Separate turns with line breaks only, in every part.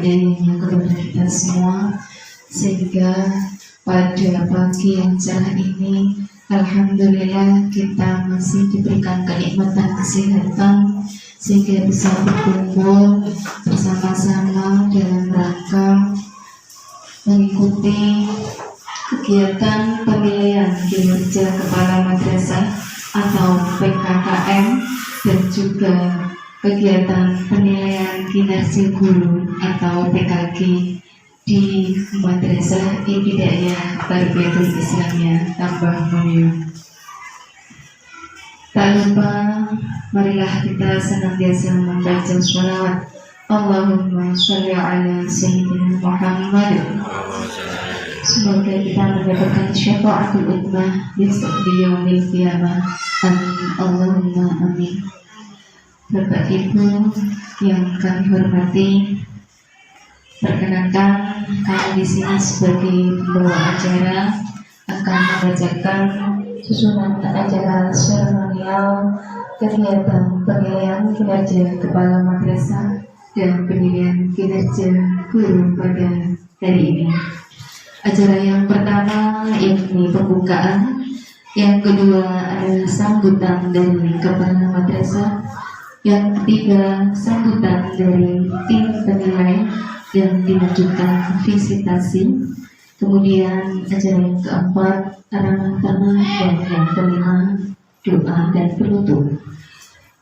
hidayahnya kepada kita semua, sehingga pada pagi yang cerah ini alhamdulillah kita masih diberikan kenikmatan kesehatan sehingga bisa berkumpul bersama-sama dalam rangka mengikuti kegiatan pemilihan kinerja kepala madrasah atau PKKM dan juga kegiatan penilaian kinerja guru atau PKG di Madrasah Ibtidaiyah Tarbiyatul Islamiyah Tambah Mulyo. Tak lupa, marilah kita senantiasa membaca sholawat Allahumma sholli ala Sayyidina Muhammad. Semoga kita mendapatkan syafaatul ummah besok di yaumil qiyamah. Amin Allahumma amin. Bapak Ibu yang kami hormati, perkenankan kami di sini sebagai pembawa acara akan membacakan susunan acara seremonial kegiatan penilaian kinerja kepala madrasah dan penilaian kinerja guru pada hari ini. Acara yang pertama yakni pembukaan, yang kedua adalah sambutan dari kepala madrasah, yang ketiga sambutan dari tim penilai dan dilanjutkan visitasi. Kemudian acara yang keempat ramah tamah dan yang kelima doa dan penutup.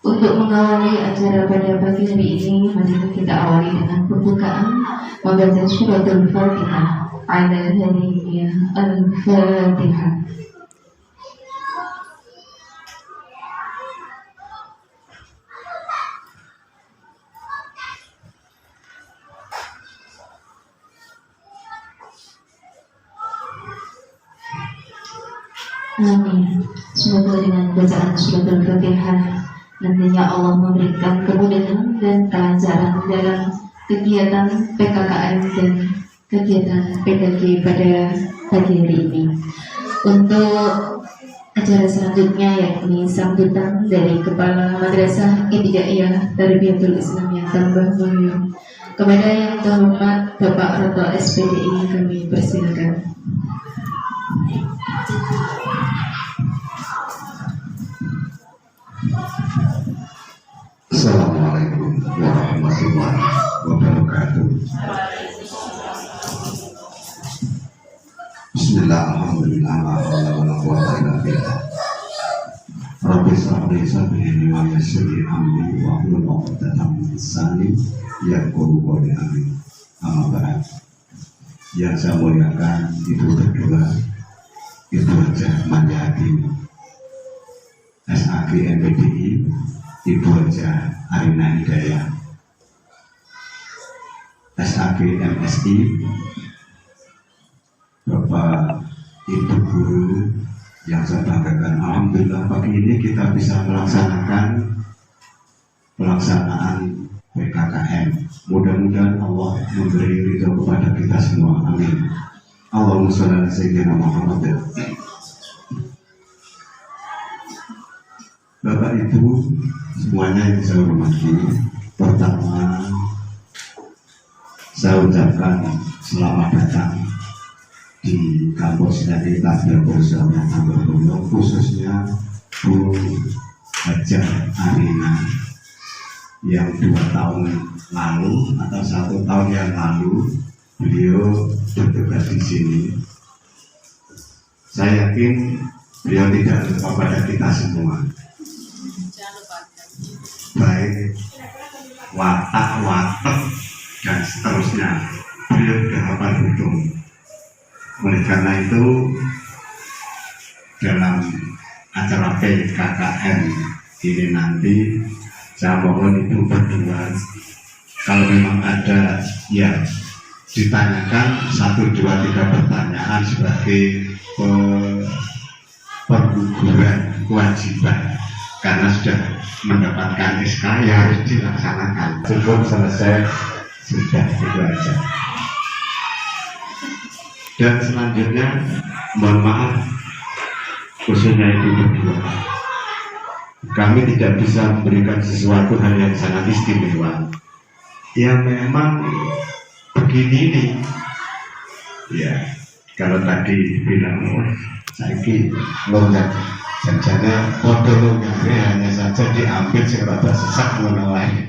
Untuk mengawali acara pada pagi hari ini, mari kita awali dengan pembukaan membaca suratul Fatihah. Ala hadiyah al-Fatihah. Amin. Semoga dengan bacaan surat Al-Fatihah nantinya Allah memberikan kemudahan dan kelancaran dalam kegiatan PKKM dan kegiatan PKG pada pagi hari ini. Untuk acara selanjutnya yakni sambutan dari Kepala Madrasah Ibtidaiyah Tarbiyatul Islamiyah Tambah Mulyo. Kepada yang terhormat Bapak Roto SPDI kami persilakan.
Assalamualaikum warahmatullahi wabarakatuh. Bismillah, alhamdulillah, la haula wala quwwata illa billah. Rabbi shrah li sadri wa yassir li amri wa hlul 'uqdatam min lisani yafqahu qawli. Amin. Amma ba'd. Yang saya muliakan Ibu berdua, Ibu Hajah Manjati SAG MPDI, Ibu Hajah Arina Hidayah SAG MSI, Bapak Ibu Guru yang saya banggakan. Alhamdulillah pagi ini kita bisa melaksanakan pelaksanaan PKKM. Mudah-mudahan Allah memberi ridho kepada kita semua. Amin. Allahumma sholli ala sayyidina Muhammad. Bapak Ibu semuanya yang saya hormati, pertama saya ucapkan selamat datang di kampus dari Tarbiyatul Islamiyah Tambah Mulyo, khususnya Bu Hajah Arina yang 2 tahun lalu atau 1 tahun yang lalu beliau bertugas di sini. Saya yakin beliau tidak lupa pada kita semua, baik watak dan seterusnya. Beliau sudah hafal hukum. Oleh karena itu dalam acara PKKM ini nanti saya mohon Ibu berdua, kalau memang ada yang ditanyakan 1, 2, 3 pertanyaan sebagai perguguran kewajiban, karena sudah mendapatkan SK ya harus dilaksanakan. Cukup selesai, sudah itu aja. Dan selanjutnya mohon maaf khususnya Ibu berdua, kami tidak bisa memberikan sesuatu hal yang sangat istimewa. Yang memang begini nih. Ya, kalau tadi bilang saiki loncat janjane foto longgare hanya saja diambil sing rada sesak ngono wae.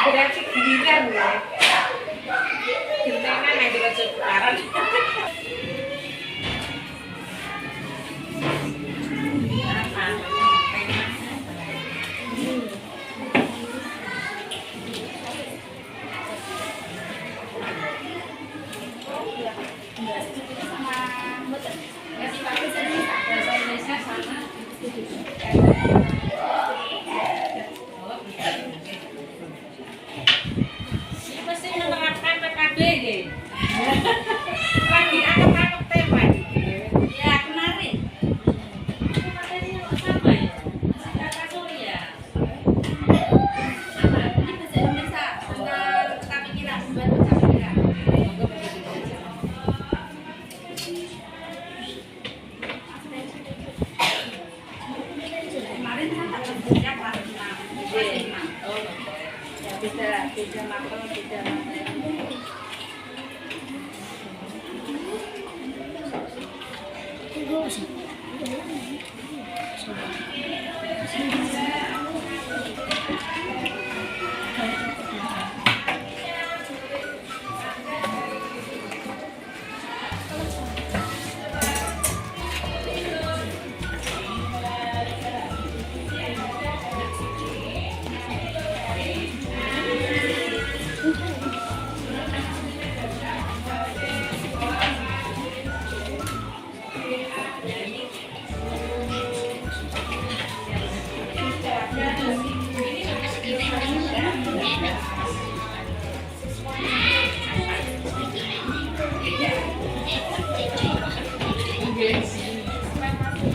Berarti giliran ya. Gentengan aja kalau sekarang. Mesti menerapkan PKB gitu. Lagi anak-anak tema. Ya kemarin. Itu materi sama ya. Kata Surya. Ini bahasa Indonesia. Kita pikiran, buat kita pikiran. Kemarin saya tak kerja kelas 6. Beda makro, beda materi.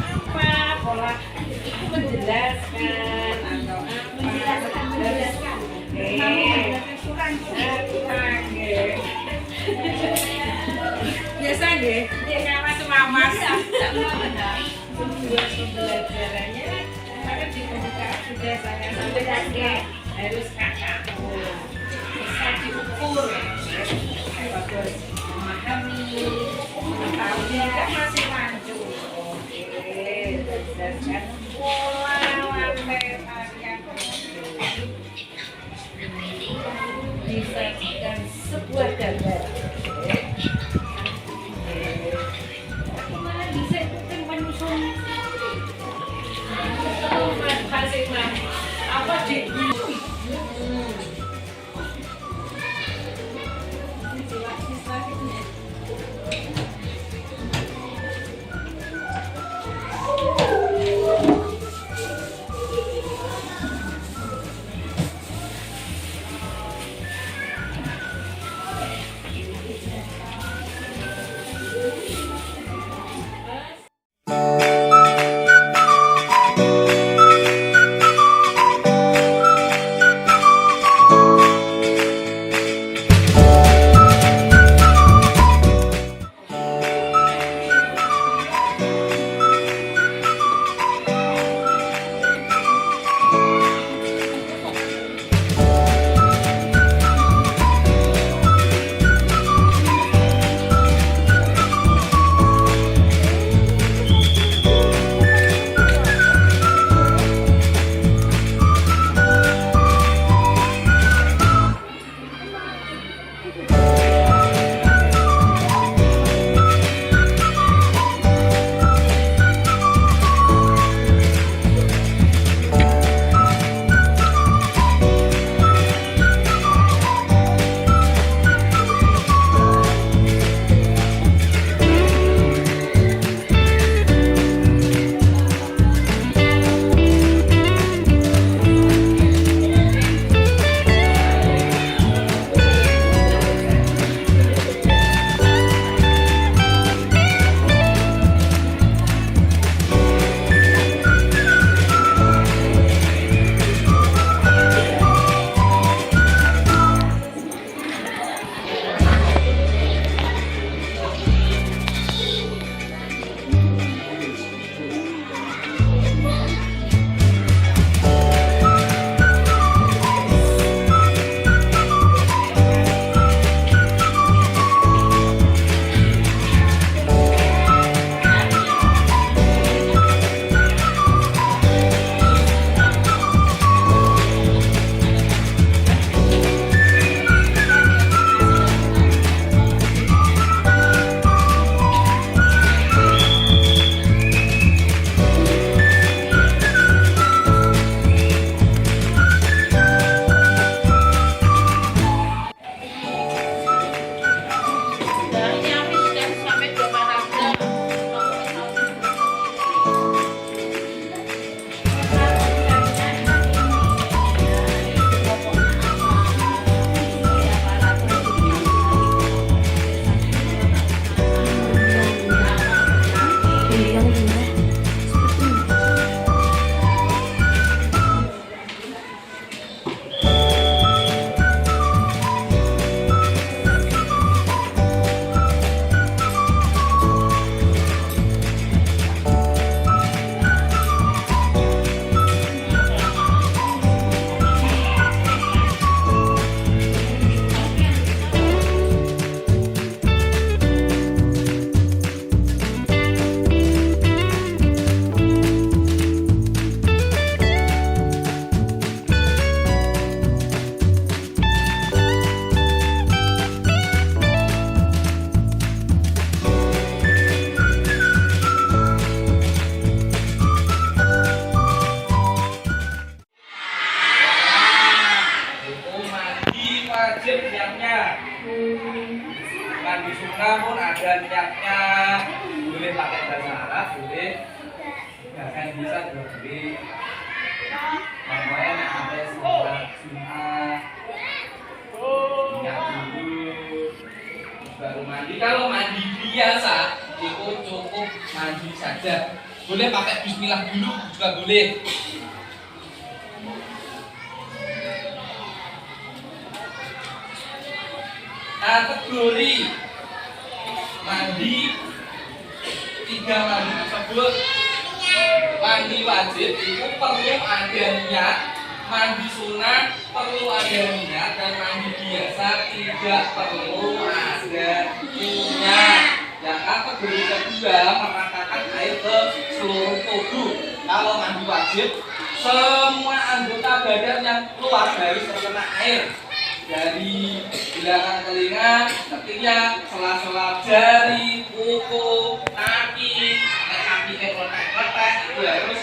Apa pola itu menjelaskan atau biasa deh dia kayak mas pembelajarannya karena di pembukaan sudah saya sampaikan harus kakak bisa diukur bagus memahami mengetahui kan masih lanjut. Berdasarkan pola lantai tarian disajikan sebuah gambar. Aku malah bisa ikutin penyusun. Masing-masing. Apa di? ini aku sudah sampai 800.
Wajib niatnya, mandi sunnah pun ada niatnya, boleh pakai bahasa Arab, boleh bahkan bisa juga boleh. Namanya yang ada sholat Jumat, niat dulu, baru mandi. Kalau mandi biasa, itu cukup mandi saja. Boleh pakai Bismillah dulu juga boleh. Kategori mandi 3 mandi tersebut, mandi wajib itu perlu ada niat, mandi sunnah perlu ada niat, dan mandi biasa tidak perlu ada niat. Dan kategori kedua meratakan air ke seluruh tubuh. Kalau mandi wajib, semua anggota badan yang keluar harus terkena air, dari belakang telinga, ketiak, sela-sela jari, kuku, kaki, kaki letek-letek itu harus.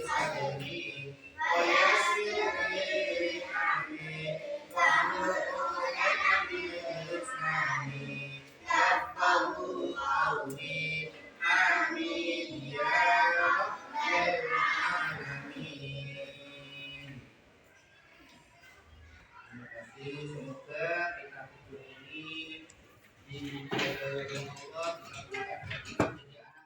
صدري ويسر لي أمري واحلل عقدة من لساني يفقهوا قولي آمين يا رب العالمين. Terima kasih, semoga kita hidup ini dijaga Allah, dikabulkan kita menjadi anak.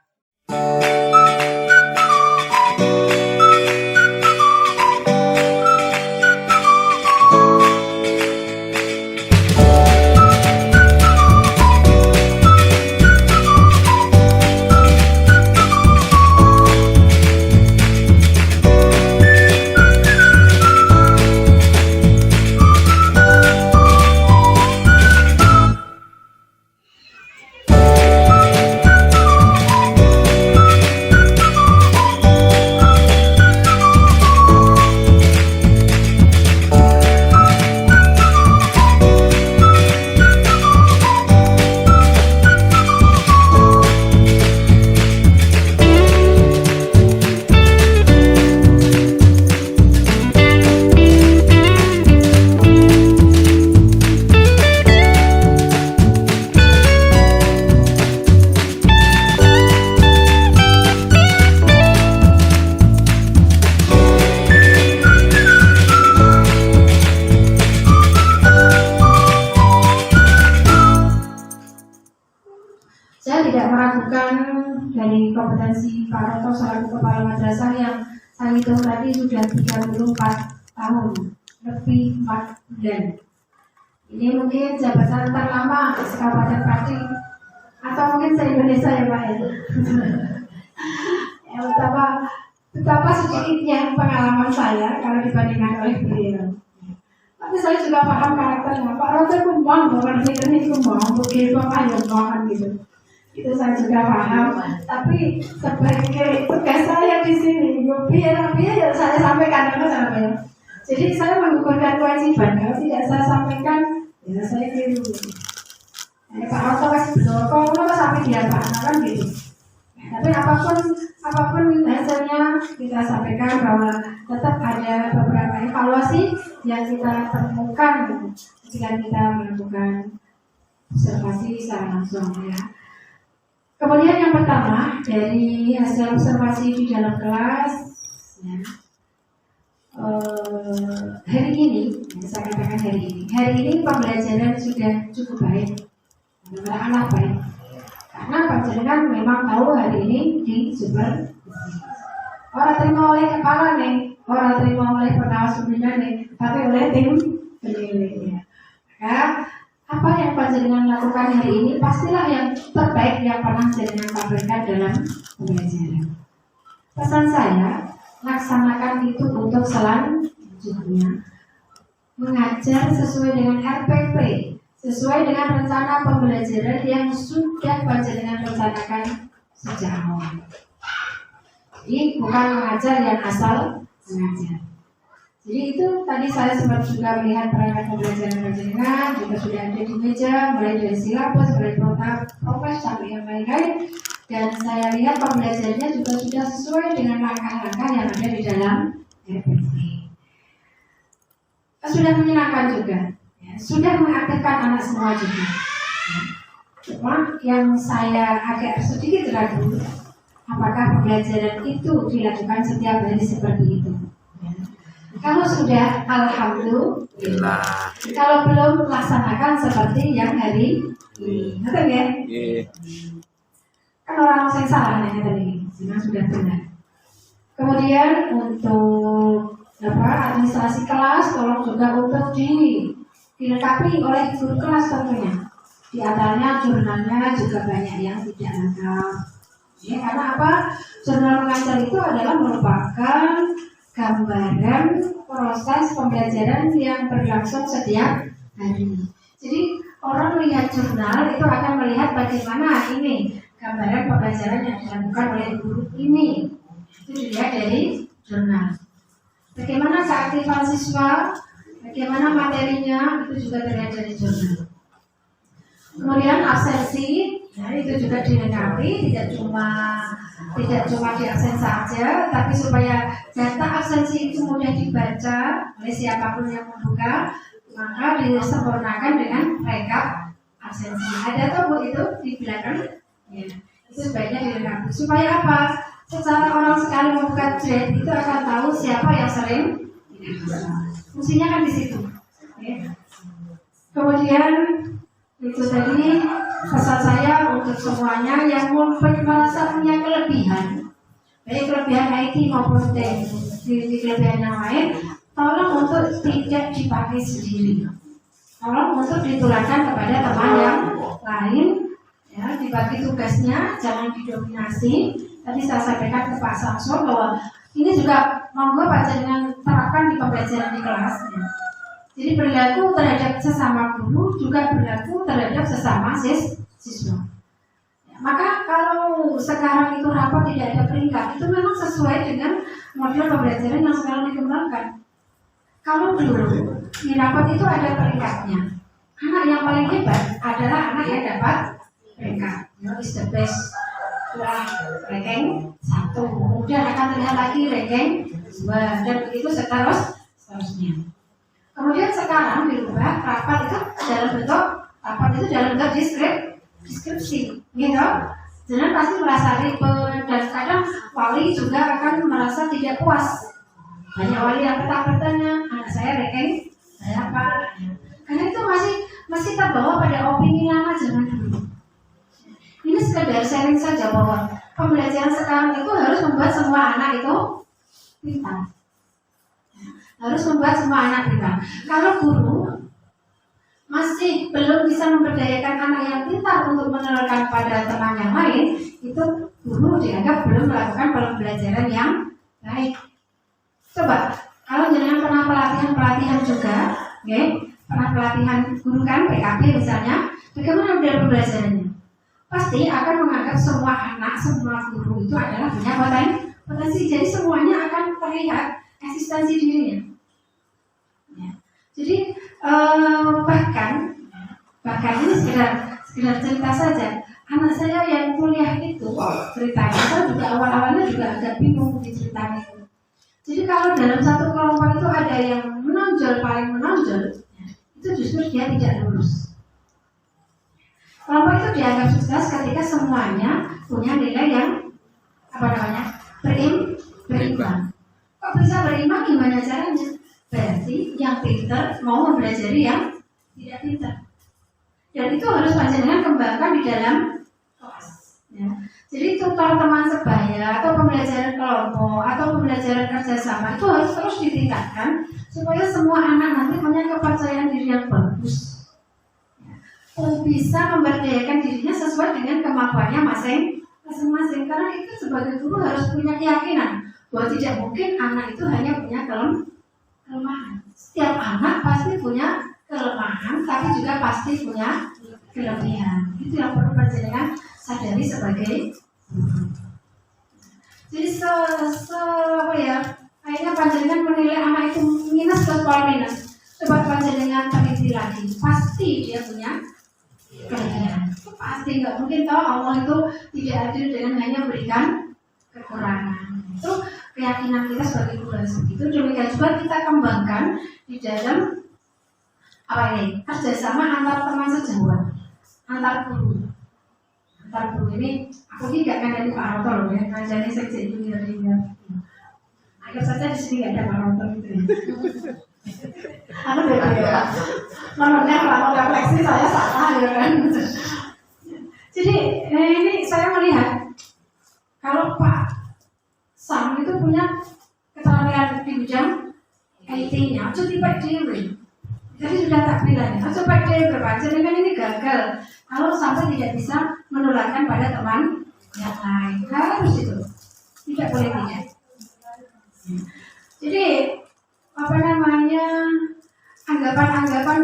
Saya tidak meragukan dari kompetensi Pak Roto selaku kepala madrasah yang saya hitung tadi sudah 34 tahun, lebih 4 bulan. Ini mungkin jabatan terlama di Kabupaten Pati atau mungkin se-Indonesia ya Pak ya. Ya, betapa sedikitnya pengalaman saya kalau dibandingkan oleh beliau. Tapi saya juga paham karakternya. Pak Roto kumbang, bukan ini kumbang, begitu Pak yang kan gitu. Itu saya juga paham, tapi sebagai tugas saya di sini, biar ya saya sampaikan dulu sama beliau. Jadi saya menggugurkan kewajiban, kalau tidak saya sampaikan, ya saya keliru. Pak Roto kasih betul, kalau sampai dia paham kan gitu. Tapi apapun hasilnya kita sampaikan bahwa tetap ada beberapa evaluasi yang kita temukan jika kita melakukan observasi secara langsung ya. Kemudian yang pertama dari hasil observasi di dalam kelas, ya, hari ini, ya, saya katakan hari ini pembelajaran sudah cukup baik, anak-anak baik. Karena panjenengan memang tahu hari ini di super. Orang terima oleh kepala nih, orang terima oleh pengawas pembina nih, tapi oleh tim penilainya. Maka apa yang panjenengan lakukan hari ini pastilah yang terbaik yang pernah jenengan sampaikan dalam pembelajaran. Pesan saya, laksanakan itu untuk selanjutnya. Mengajar sesuai dengan RPP, sesuai dengan rencana pembelajaran yang sudah panjenengan rencanakan sejak awal. Jadi bukan mengajar yang asal mengajar. Jadi itu tadi saya sempat juga melihat perangkat pembelajaran panjenengan juga sudah ada di meja, mulai dari silabus, mulai prokes sampai yang lain-lain. Dan saya lihat pembelajarannya juga sudah sesuai dengan langkah-langkah yang ada di dalam RPP. Sudah menyenangkan juga, ya, sudah mengaktifkan anak semua juga. Cuma yang saya agak sedikit ragu, apakah pembelajaran itu dilakukan setiap hari seperti itu. Kalau sudah, alhamdulillah. Kalau belum, laksanakan seperti yang hari ini. Betul ya? Kan orang yang salah nih tadi, memang sudah benar. Kemudian untuk administrasi kelas, tolong juga untuk dilengkapi oleh guru kelas tentunya. Di antaranya jurnalnya juga banyak yang tidak lengkap. Ya, karena apa? Jurnal mengajar itu adalah merupakan gambaran proses pembelajaran yang berlangsung setiap hari. Jadi orang melihat jurnal itu akan melihat bagaimana ini gambaran pembelajaran yang dilakukan oleh guru ini. Itu dilihat dari jurnal. Bagaimana keaktifan siswa, bagaimana materinya, itu juga terlihat dari jurnal. Kemudian absensi Nah, itu juga dilengkapi, tidak cuma di absen saja, tapi supaya data absensi itu mudah dibaca oleh siapapun yang membuka, maka disempurnakan dengan rekap absensi. Ada atau Bu itu di belakang? Ya, itu sebaiknya dilengkapi. Supaya apa? Secara orang sekali membuka thread itu akan tahu siapa yang sering. Fungsinya kan di situ. Ya. Kemudian itu tadi pesan saya untuk semuanya yang merasa punya kelebihan, baik kelebihan IT maupun di kelebihan yang lain, tolong untuk tidak dipakai sendiri, tolong untuk ditularkan kepada teman yang lain, ya, dibagi tugasnya, jangan didominasi. Tadi saya sampaikan ke Pak Samsul bahwa ini juga monggo Pak jangan terapkan di pembelajaran di kelas. Ya. Jadi berlaku terhadap sesama guru juga berlaku terhadap sesama siswa. Ya, maka kalau sekarang itu rapat tidak ada peringkat, itu memang sesuai dengan model pembelajaran yang sekarang dikembangkan. Kalau dulu di rapat itu ada peringkatnya, anak yang paling hebat adalah anak yang dapat peringkat. Is the best. Wah, ranking 1, kemudian akan terlihat lagi ranking 2, dan begitu seterusnya. Kemudian sekarang dirubah rapat itu dalam bentuk deskripsi, gitu. Jangan pasti merasa ribet dan kadang wali juga akan merasa tidak puas. Banyak wali yang bertanya, anak saya ranking saya apa? Karena itu masih terbawa pada opini lama zaman dulu. Ini sekedar sharing saja bahwa pembelajaran sekarang itu harus membuat semua anak itu pintar. Harus membuat semua anak pintar. Kalau guru masih belum bisa memberdayakan anak yang pintar untuk menularkan pada teman yang lain, itu guru dianggap belum melakukan pembelajaran yang baik. Coba, kalau jangan pernah pelatihan juga, okay? Pernah pelatihan guru kan, PKP misalnya, bagaimana model pembelajarannya? Pasti akan menganggap semua anak, semua guru itu adalah punya potensi. Jadi semuanya akan terlihat eksistensi dirinya. Ya. Jadi bahkan ini sekedar cerita saja. Anak saya yang kuliah itu ceritanya, saya juga awalnya juga agak bingung di ceritanya itu. Jadi kalau dalam satu kelompok itu ada yang paling menonjol, itu justru dia tidak lulus. Kelompok itu dianggap sukses ketika semuanya punya nilai yang berimbang. Kok bisa berimbang? Gimana caranya? Berarti yang pintar mau mempelajari yang tidak pintar. Dan itu harus panjenengan kembangkan di dalam kelas. Ya. Jadi tutor teman sebaya atau pembelajaran kelompok atau pembelajaran kerjasama itu harus terus ditingkatkan supaya semua anak nanti punya kepercayaan diri yang bagus. Ya. Bisa memberdayakan dirinya sesuai dengan kemampuannya masing-masing. Karena itu sebagai guru harus punya keyakinan bahwa tidak mungkin anak itu hanya punya kelemahan. Setiap anak pasti punya kelemahan, tapi juga pasti punya kelebihan. Itu yang perlu panjenengan sadari sebagai guru. Jadi akhirnya panjenengan menilai anak itu minus plus minus. Coba panjenengan teliti lagi, pasti dia punya kelebihan. Pasti nggak mungkin tahu Allah itu tidak adil dengan hanya memberikan kekurangan. Itu keyakinan kita sebagai guru begitu. Demikian juga kita kembangkan di dalam kerjasama antar teman sejawat, antar guru ini. Aku tidak akan dari Pak Roto loh ya, ngajari sekjen junior. Anggap saja di sini nggak ada Pak Roto gitu ya. Aku beda ya. Nomornya kalau refleksi saya salah ya kan. Jadi ini saya melihat kalau Pak Sam itu punya keterampilan di bidang IT-nya, cuti Pak Dewi. Jadi sudah takbirannya, coba Dewi berbaca dengan ini gagal. Kalau sampai tidak bisa menularkan pada teman yang lain, harus itu, tidak boleh tidak. Jadi anggapan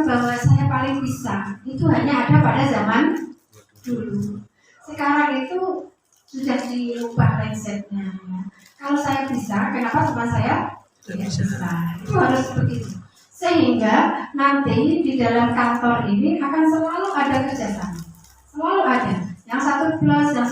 bahwa saya paling bisa itu hanya ada pada zaman dulu. Sekarang itu sudah diubah mindsetnya. Kalau saya bisa, kenapa teman saya tidak bisa? Itu harus seperti itu. Sehingga nanti di dalam kantor ini akan selalu ada kerjasama, selalu ada. Yang satu plus, yang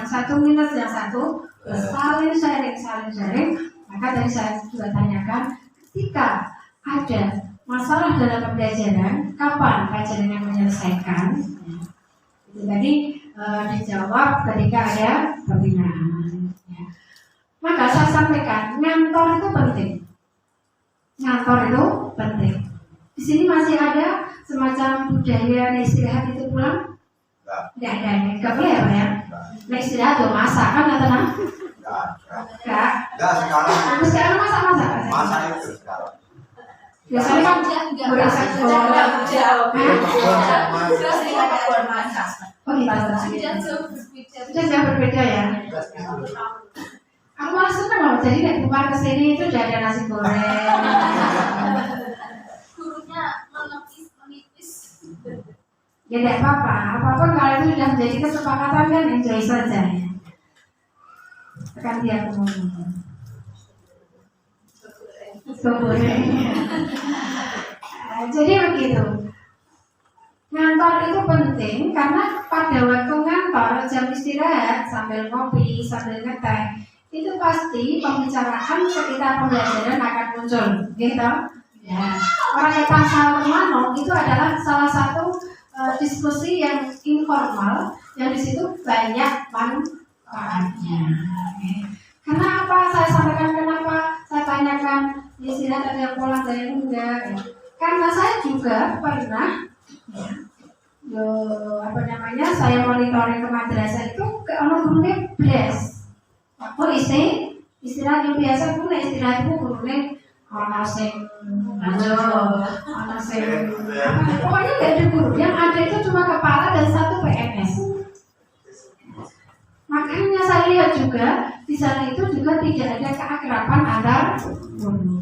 satu minus, yang satu plus. Saling sharing. Maka tadi saya juga tanyakan, ketika ada masalah dalam pembelajaran, kapan pelajaran yang menyelesaikan? Itu tadi dijawab ketika ada pembinaan. Ya. Maka saya sampaikan, ngantor itu penting. Ngantor itu penting. Di sini masih ada semacam budaya istirahat itu pulang? Tidak ada, nggak boleh ya Pak ya? Istirahat tuh masak kan nggak tenang? Nggak sekarang masak
itu sekarang.
biasanya kan berasak oh gitu. Sudah berbeda ya. Aku malah suka loh, jadi naik bukan kesini itu udah ada nasi goreng.
Gurunya menipis.
Ya tidak apa-apa, apapun kalau itu sudah menjadi kesepakatan kan enjoy saja ya. Akan dia ngomong. Jadi begitu. Ngantor itu penting karena pada waktu ngantor jam istirahat sambil ngopi, sambil ngeteh itu pasti pembicaraan sekitar pembelajaran akan muncul, gitu. Ya. Orang yang pasal Mano itu adalah salah satu diskusi yang informal yang di situ banyak manfaatnya. Karena apa? Saya sampaikan kenapa? Saya tanyakan istirahat ada yang pulang ada yang enggak. Karena saya juga pernah saya monitoring ke madrasah itu ke gurunya blas. Aku istirahat yang biasa pun istirahat itu gurunya orang sing pokoknya nggak ada guru. Yang ada itu cuma kepala dan satu PNS. Makanya saya lihat juga di sana itu juga tidak ada keakraban antar guru.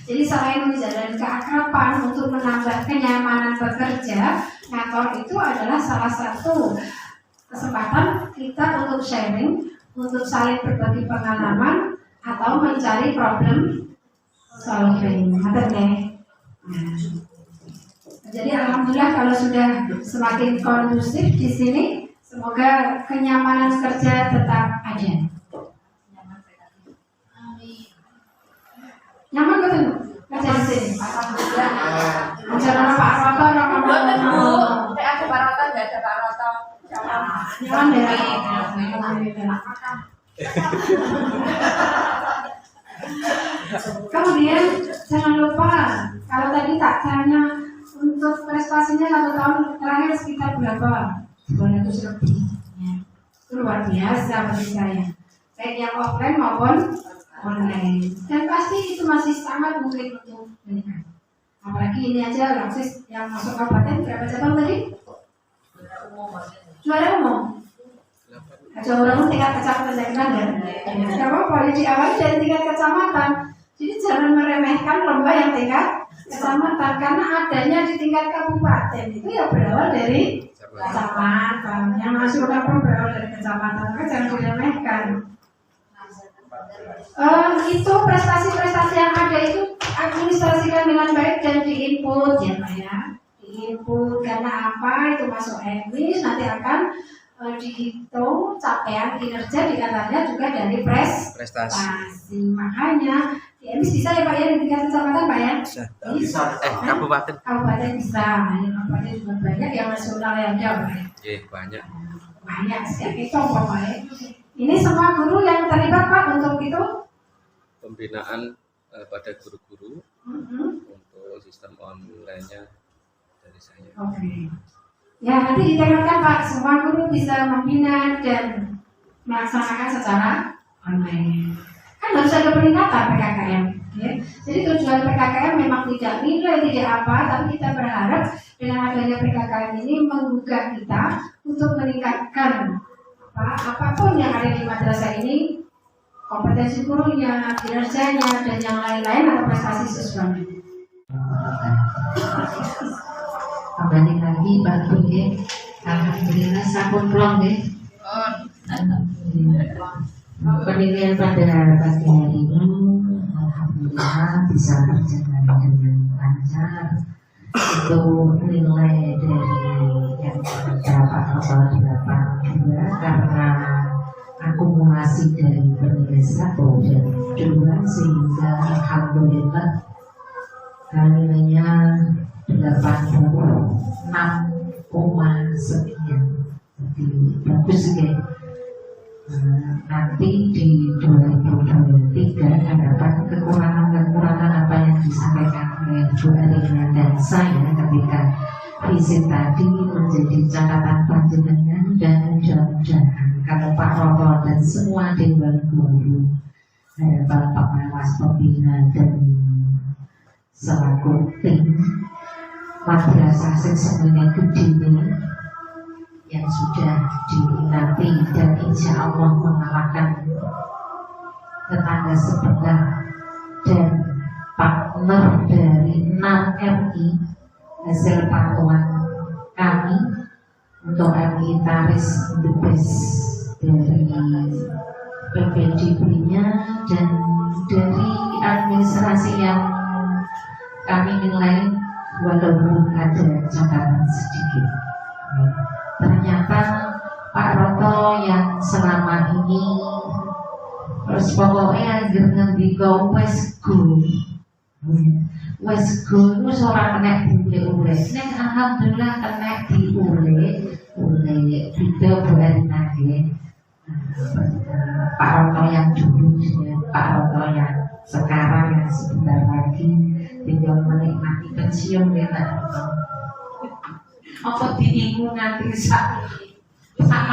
Jadi selain menjalin keakraban untuk menambah kenyamanan bekerja, ngantor itu adalah salah satu kesempatan kita untuk sharing, untuk saling berbagi pengalaman atau mencari problem solving. Jadi alhamdulillah kalau sudah semakin kondusif di sini, semoga kenyamanan kerja tetap ada. Nyaman betul kerja di sini. Alhamdulillah. Ajaran Pak Roto,
Ada Pak Roto, nggak ada Pak Roto.
nyaman ya. Alhamdulillah. Kemudian jangan lupa kalau tadi tak tanya untuk prestasinya 1 tahun terakhir sekitar berapa? 200 lebih. Ya. Itu luar biasa bagi saya. Baik yang offline maupun online. Dan pasti itu masih sangat mungkin untuk meningkat. Apalagi ini aja Laksis yang masuk kabupaten berapa cabang tadi? Juara umum. Juara umum tingkat kecamatan saya kenal kan? Tidak apa-apa, diawali dari tingkat kecamatan. Jadi jangan meremehkan lomba yang tingkat kecamatan karena adanya di tingkat kabupaten itu ya berawal dari kecamatan. Yang masuk kabupaten berawal dari kecamatan, maka jangan diremehkan. Itu prestasi-prestasi yang ada itu administrasikan dengan baik dan diinput ya Pak ya. Diinput karena apa itu masuk eksis nanti akan dihitung capaian kinerja dikatanya juga dari prestasi. Makanya di eksis bisa ya Pak ya di tingkat kecamatan Pak ya. Bisa.
Kabupaten.
Kabupaten bisa. Kabupaten juga banyak yang nasional yang ada Pak ya.
Banyak.
Banyak setiap itu Pak ya. Ini semua guru yang terlibat Pak untuk itu
pembinaan pada guru-guru untuk sistem online-nya dari saya.
Oke. Ya nanti ditingkatkan Pak, semua guru bisa membina dan melaksanakan secara online. Kan harus ada peningkatan PKKM. Ya. Jadi tujuan PKKM memang tidak nilai, tidak apa, tapi kita berharap dengan adanya PKKM ini menggugah kita untuk meningkatkan apapun yang ada di madrasah ini, kompetensi gurunya, kinerjanya, dan yang lain-lain atau prestasi siswanya.
Balik lagi Pak Budi, alhamdulillah sampun plong deh. Penilaian pada pagi hari ini, alhamdulillah bisa berjalan dengan lancar. Itu nilai dari
kepada Pak Roto 82 karena akumulasi dari penilai 1 dan 2 sehingga alhamdulillah nilainya 86, sekian. Jadi bagus ya. Nanti di 2023 harapan kekurangan-kekurangan apa yang disampaikan oleh Bu Arina dan saya ketika visit tadi menjadi catatan panjenengan, dan mudah-mudahan kalau Pak Roto dan semua Dewan Guru, Bapak Pengawas Pembina dan selaku tim madrasah semuanya gede yang sudah diminati dan insya Allah mengalahkan tetangga sebelah dan partner dari 6 MI hasil pantauan kami untuk MI Taris the Best dari PPDB-nya dan dari administrasi yang kami nilai walaupun ada catatan sedikit. Ternyata Pak Roto yang selama ini terus pokoknya ngendika wes go wis ora kena diule-ule. Nek alhamdulillah kena diule juga bulan lagi. Pak Roto yang dulu dengan Pak Roto yang sekarang yang sebentar lagi tinggal menikmati pensiun ya Pak Roto. Apa diingu nganti sama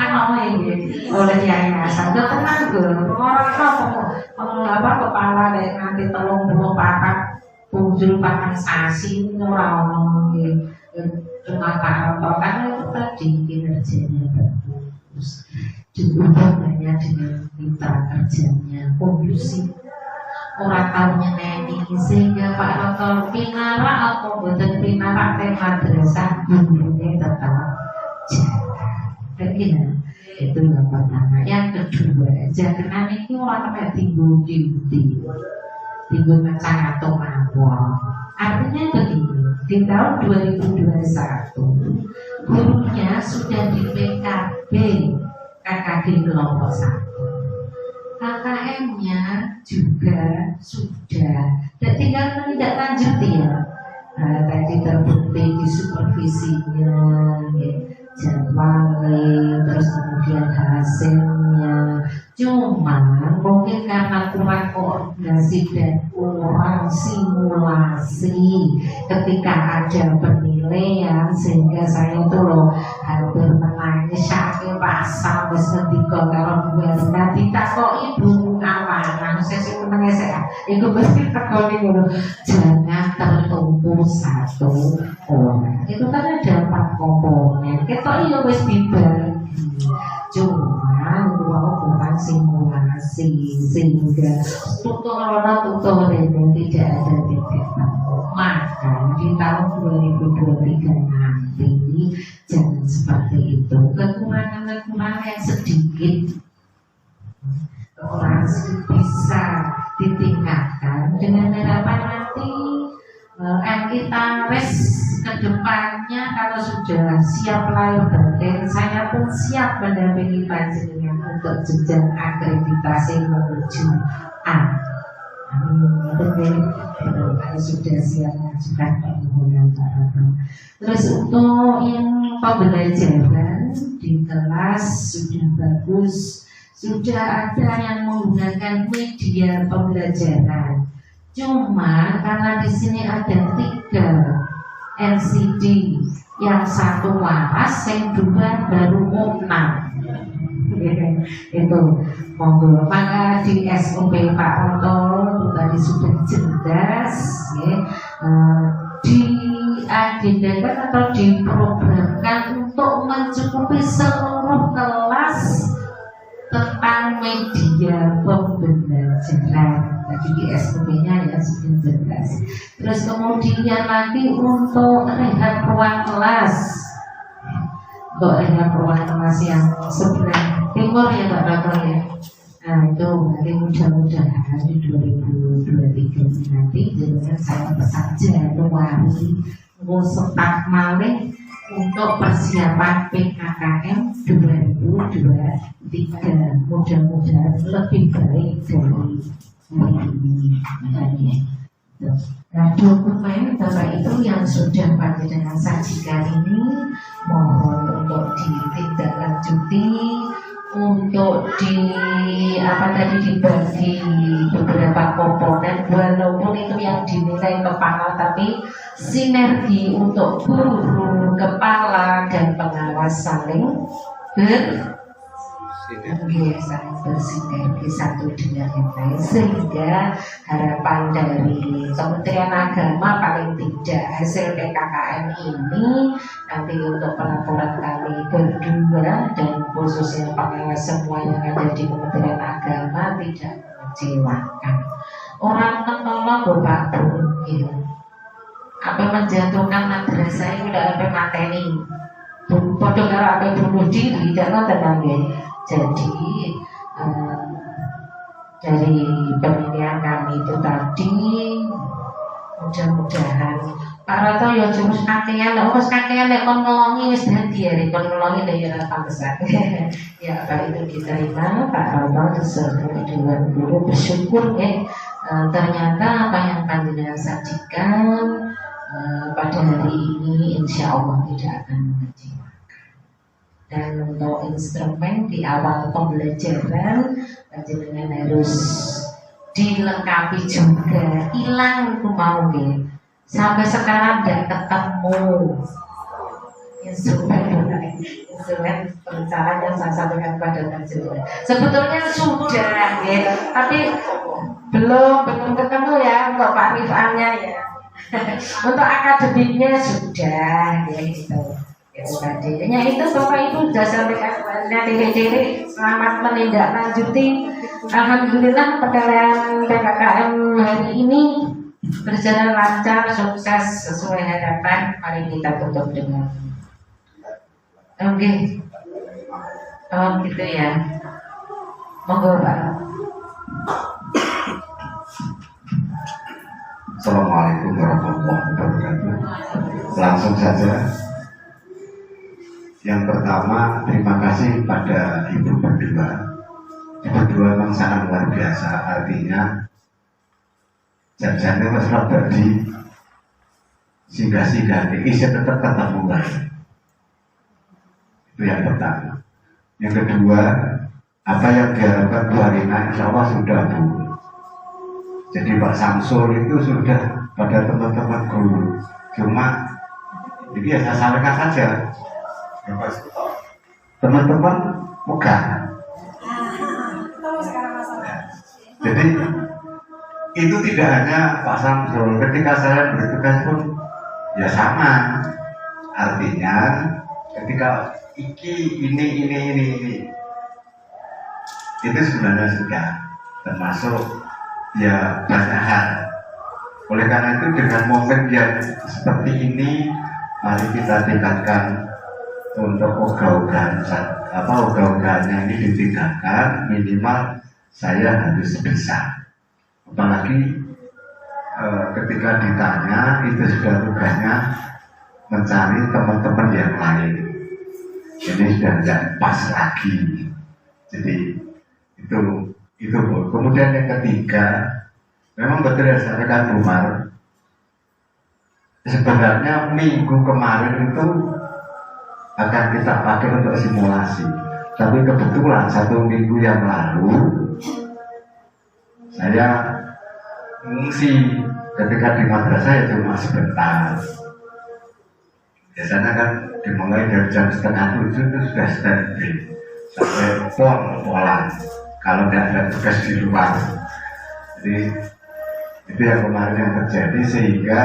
nama ini oleh yayasan udah tenang tuh orang kepala dari nanti 34 sasi orang cuma Pak Roto kan itu tadi kinerjanya bagus, hubungannya dengan mitra kerjanya kondusif, orang tahu nyeneni sehingga Pak Roto pinara atau buatan pinara madrasah gurunya tetap jalan. Itu yang pertama. Yang kedua, jangan itu orang kena tinggu macam atau apa. Artinya begini, di tahun 2021 gurunya sudah di PKB KKD kelompok 1, KKM-nya juga sudah, dan tinggal menindaklanjuti ya. Tadi terbukti di supervisinya, jadwalnya, terus kemudian hasilnya. Cuma mungkin karena kurang koordinasi dan kurang simulasi ketika ada penilaian, sehingga saya tuh loh hampir menangis sakit pasal wis ngendika karo Bu Arina ditakoki Bu amanah saya sih menangis saya itu mesti tekoni ngono, jangan tertumpu satu orang. Itu kan ada 4 komponen ketok iya wis dibagi, cuma itu kurang simulasi sehingga tutorial tidak ada titik temu. Maka di tahun 2023 nanti jangan seperti itu. Kekurangan yang sedikit bisa ditingkatkan dengan harapan nanti kita ke depannya kalau sudah siap lahir batin, saya pun siap mendampingi panjenengan untuk jenjang akreditasi menuju A. Kalau sudah siap mengajukan permohonan Pak Roto. Terus untuk yang pembelajaran di kelas sudah bagus, sudah ada yang menggunakan media pembelajaran. Cuma karena di sini ada 3 LCD, yang 1 waras, yang 2 baru 6. Itu monggo. Maka di SOP Pak Roto tadi sudah jelas, ya, diagendakan atau diprogramkan untuk mencukupi seluruh kelas tentang media pembelajaran. Tadi di SOP-nya ya sudah jelas. Terus kemudian lagi untuk rehab ruang kelas, untuk rehab ruang kelas yang sebelah timur ya Pak Roto ya. Nah itu nanti mudah-mudahan di 2023 nanti jangan saya pesan Januari mau setak malih untuk persiapan PKKM 2023, mudah-mudahan lebih baik dari ini. Nah, dokumen Bapak Ibu yang sudah panjenengan sajikan ini mohon untuk ditindaklanjuti, untuk dibagi beberapa komponen, walaupun itu yang dinilai kepala, tapi sinergi untuk guru, kepala, dan pengawas saling bersinergi satu dengan yang lain, sehingga harapan dari Kementerian Agama paling tidak hasil PKKM ini nanti untuk pelaporan kami berdua dan khususnya pengawas semua yang ada di Kementerian Agama tidak mengecewakan. Orang ketolong Bapak Bu, gitu. Apa menjatuhkan madrasah itu udah sampai mateni, bodoh kalau apa bunuh diri, tidak tenang ya. Jadi dari penilaian kami itu tadi, mudah-mudahan Pak Roto ya jurus kakean, harus kakean ya kon ngelongi wis dadi ya, kon ngelongi ya apa besar. Ya Pak itu diterima Pak Roto sesuai dengan guru, bersyukur ya. Ternyata apa yang panjenengan sajikan pada hari ini insya Allah tidak akan mengecewakan. Dan untuk instrumen di awal pembelajaran panjenengan harus dilengkapi juga, hilang itu mau nih. Sampai sekarang tidak ketemu instrumen perencanaan yang saya sampaikan pada panjenengan. Sebetulnya sudah ya, tapi belum ketemu ya untuk Pak Rifannya ya. Untuk akademiknya sudah ya gitu. Ya itu Bapak Ibu sudah sampaikan ciri-ciri. Selamat menindaklanjuti. Alhamdulillah penilaian PKKM hari ini berjalan lancar, sukses sesuai harapan. Mari kita tutup dengan oh gitu ya. Monggo Pak.
Assalamualaikum warahmatullahi wabarakatuh. Langsung saja. Yang pertama, terima kasih pada Ibu berdua. Ibu berdua memang sangat luar biasa. Artinya jangan mas tadi singgah-singgah ini saya tetap ketemu lagi. Itu yang pertama. Yang kedua, apa yang diharapkan Bu Harina insya Allah sudah Bu. Jadi Pak Samsul itu sudah pada teman-teman guru. Cuma ini ya saya sampaikan saja. Teman-teman pegang. Jadi itu tidak hanya Pak Samsul. Ketika saya bertugas pun ya sama. Artinya ketika ini itu sebenarnya sudah termasuk ya banyak hal. Oleh karena itu dengan momen yang seperti ini, mari kita tingkatkan untuk ogah-ogahan ogah-ogahannya ini ditingkatkan, minimal saya harus bisa. Apalagi ketika ditanya itu sudah tugasnya mencari teman-teman yang lain. Jadi sudah tidak pas lagi. Jadi itu kemudian yang ketiga, memang betul yang saya katakan Umar, sebenarnya minggu kemarin itu akan kita pakai untuk simulasi, tapi kebetulan 1 minggu yang lalu saya mengungsi. Ketika di madrasah ya cuma sebentar. Biasanya kan dimulai dari jam 6:30 itu sudah standby sampai polan kalau tidak ada tugas di luar. Jadi itu yang kemarin yang terjadi, sehingga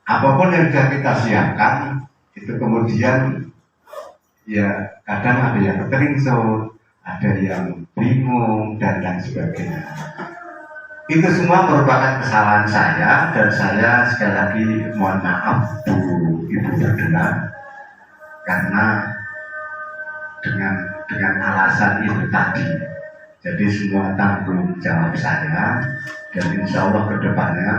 apapun yang sudah kita siapkan itu kemudian ya kadang ada yang keteringsut, ada yang bingung dan lain sebagainya. Itu semua merupakan kesalahan saya, dan saya sekali lagi mohon maaf Ibu berdua, karena dengan alasan itu tadi. Jadi semua tanggung jawab saya, dan insya Allah kedepannya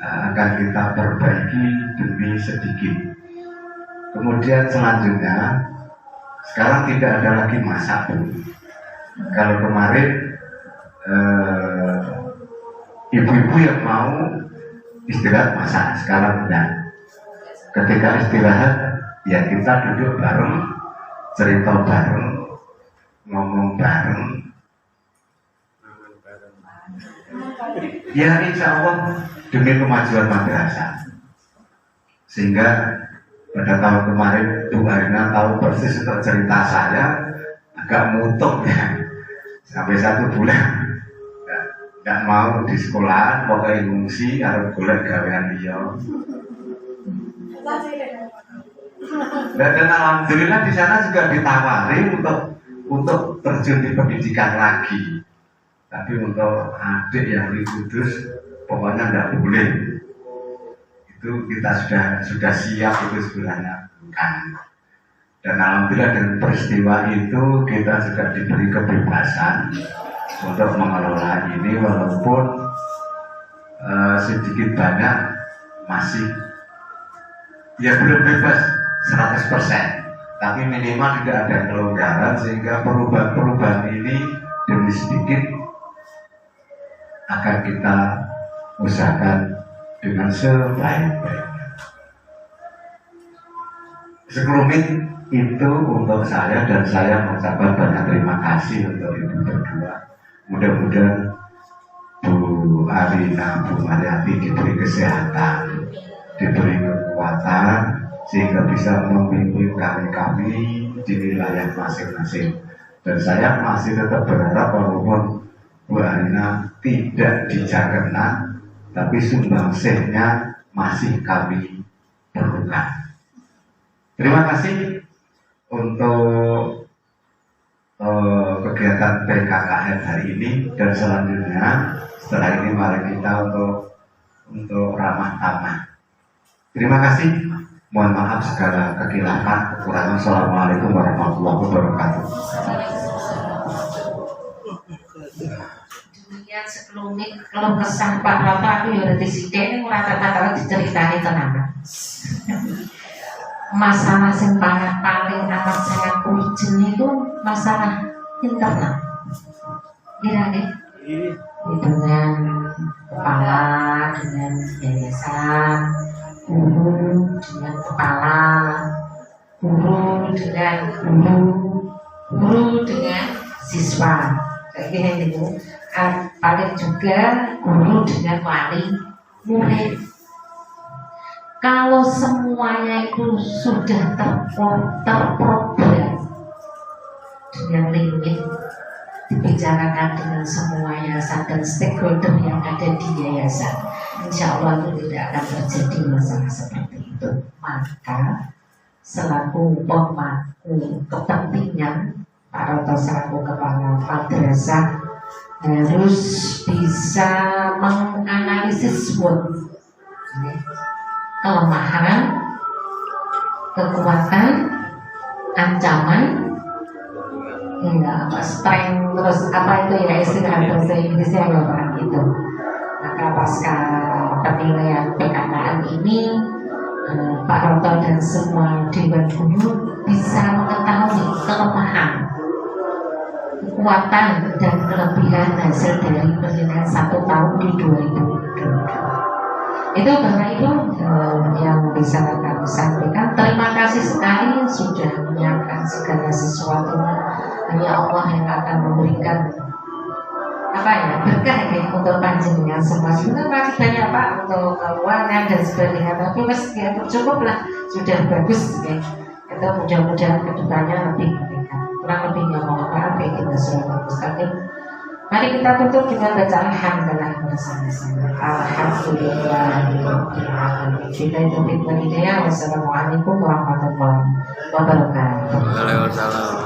akan kita perbaiki demi sedikit Kemudian selanjutnya, sekarang tidak ada lagi masak. Kalau kemarin ibu-ibu yang mau istirahat masak, sekarang enggak. Ketika istirahat, ya kita duduk bareng, cerita bareng, ngomong bareng. Ya insya Allah demi kemajuan madrasah. Sehingga pada tahun kemarin Bu Arina tahu persis untuk cerita saya, agak mutung ya. Sampai 1 bulan nggak mau di sekolahan, pokoknya ngungsi harus golek gawean dia. Dan alhamdulillah di sana juga ditawari untuk terjun di pendidikan lagi. Tapi untuk adik yang di Kudus pokoknya nggak boleh. Itu kita sudah siap itu sebenarnya bukan. Dan alhamdulillah dengan peristiwa itu kita juga diberi kebebasan untuk mengelola ini, walaupun sedikit banyak masih ya belum bebas 100%, tapi minimal tidak ada kelonggaran sehingga perubahan ini demi sedikit akan kita usahakan dengan sebaik-baiknya. Sekelumit itu untuk saya, dan saya mengucapkan banyak terima kasih untuk ibu berdua. Mudah-mudahan Bu Arina, Bu Mariati diberi kesehatan, diberi kekuatan, sehingga bisa memimpin kami di wilayah masing-masing. Dan saya masih tetap berharap walaupun Bu Arina tidak dijaga, tapi sumbangsihnya masih kami perlukan. Terima kasih untuk kegiatan PKKN hari ini, dan selanjutnya setelah ini mari kita untuk ramah tamah. Terima kasih. Mohon maaf segala kekhilafan, kekurangan. Assalamualaikum warahmatullahi wabarakatuh.
Demikian sekelumit kalau kesan Pak Bapak aku ya di sini rata-rata diceritani tenanan. Masalah yang paling amat sangat urgent itu masalah internal. Kira-kira dengan kepala, dengan yayasan, guru dengan kepala, guru dengan guru dengan siswa. Kayak gini itu. Paling juga guru dengan wali murid. Kalau semuanya itu sudah terprogram dengan limit, dibicarakan dengan semua yayasan dan stakeholder yang ada di yayasan, insya Allah itu tidak akan terjadi masalah seperti itu. Maka selaku pemangku kepentingan, para selaku kepala madrasah harus bisa menganalisis kelemahan, kekuatan, ancaman, strength, terus apa itu ya istilah bahasa Inggrisnya ya Pak itu. Maka pasca penilaian PKKN ini, Pak Roto dan semua Dewan Guru bisa mengetahui kelemahan, kekuatan dan kelebihan hasil dari penilaian 1 tahun di 2022. Itu Bapak Ibu yang bisa kami sampaikan. Terima kasih sekali sudah menyiapkan segala sesuatu. Hanya Allah yang akan memberikan berkah ya untuk panjenengan semua. Sebenarnya masih banyak Pak untuk keuangan dan sebagainya, tapi ya cukup lah, sudah bagus ya. Itu mudah-mudahan kedepannya lebih meningkat. Kurang lebihnya mohon maaf ya, kita sudah mustaqim. Mari kita tutup dengan baca alhamdulillah bersama-sama. Alhamdulillah. Kita itu hidayah. Wassalamualaikum warahmatullahi wabarakatuh.
Waalaikumsalam.